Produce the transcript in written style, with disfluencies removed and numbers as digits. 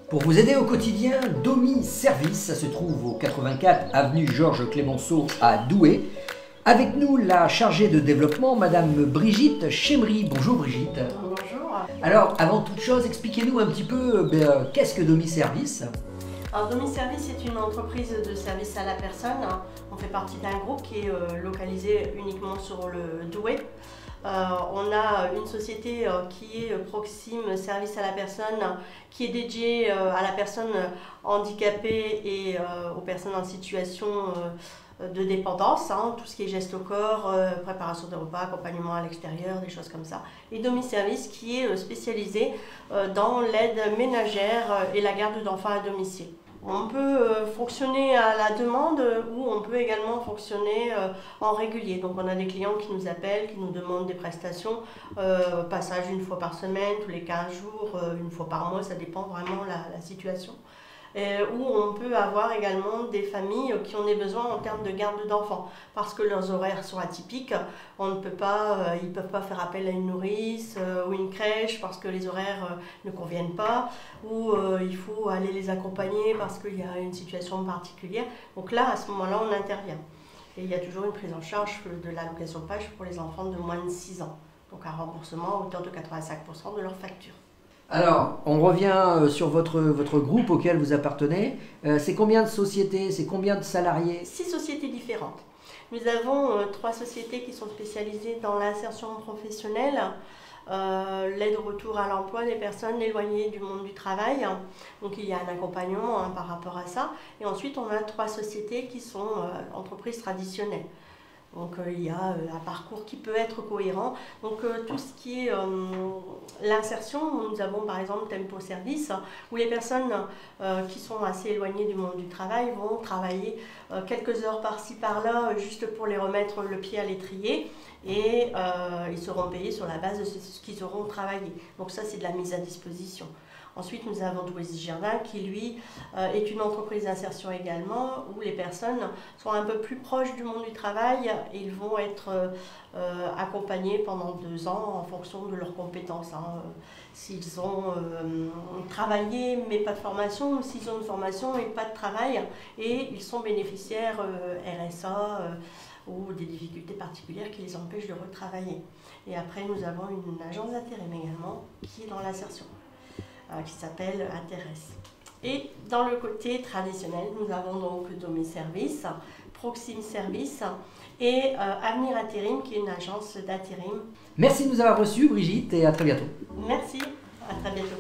Pour vous aider au quotidien, Domi Service, ça se trouve au 84 avenue Georges Clemenceau à Douai. Avec nous, la chargée de développement, Madame Brigitte Chemery. Bonjour Brigitte. Bonjour. Alors, avant toute chose, expliquez-nous un petit peu qu'est-ce que Domi Service? Alors, Domi Service est une entreprise de service à la personne. On fait partie d'un groupe qui est localisé uniquement sur le Douai. On a une société qui est Proxime Service à la personne, qui est dédiée à la personne handicapée et aux personnes en situation de dépendance, tout ce qui est gestes au corps, préparation des repas, accompagnement à l'extérieur, des choses comme ça. Et Domi Service qui est spécialisé dans l'aide ménagère et la garde d'enfants à domicile. On peut fonctionner à la demande ou on peut également fonctionner en régulier. Donc on a des clients qui nous appellent, qui nous demandent des prestations, passage une fois par semaine, tous les 15 jours, une fois par mois, ça dépend vraiment de la situation. Où on peut avoir également des familles qui ont des besoins en termes de garde d'enfants parce que leurs horaires sont atypiques. On ne peut pas, ils ne peuvent pas faire appel à une nourrice ou une crèche parce que les horaires ne conviennent pas, ou il faut aller les accompagner parce qu'il y a une situation particulière. Donc là, à ce moment-là, on intervient. Et il y a toujours une prise en charge de l'allocation PAJE pour les enfants de moins de 6 ans. Donc un remboursement à hauteur de 85% de leur facture. Alors, on revient sur votre groupe auquel vous appartenez. C'est combien de sociétés? C'est combien de salariés? 6 sociétés différentes. Nous avons 3 sociétés qui sont spécialisées dans l'insertion professionnelle, l'aide au retour à l'emploi des personnes éloignées du monde du travail. Donc il y a un accompagnement par rapport à ça. Et ensuite, on a 3 sociétés qui sont entreprises traditionnelles. Donc il y a un parcours qui peut être cohérent. Donc tout ce qui est l'insertion, nous avons par exemple Tempo Service, où les personnes qui sont assez éloignées du monde du travail vont travailler quelques heures par-ci par-là, juste pour les remettre le pied à l'étrier, et ils seront payés sur la base de ce qu'ils auront travaillé. Donc ça, c'est de la mise à disposition. Ensuite, nous avons Douaisis Jardin qui, lui, est une entreprise d'insertion également, où les personnes sont un peu plus proches du monde du travail et ils vont être accompagnés pendant 2 ans en fonction de leurs compétences. S'ils ont travaillé mais pas de formation, ou s'ils ont une formation et pas de travail, et ils sont bénéficiaires RSA ou des difficultés particulières qui les empêchent de retravailler. Et après, nous avons une agence d'intérim également qui est dans l'insertion, qui s'appelle Intéresse. Et dans le côté traditionnel, nous avons donc Domi Service, Proxime Service et Avenir Intérim, qui est une agence d'intérim. Merci de nous avoir reçus, Brigitte, et à très bientôt. Merci, à très bientôt.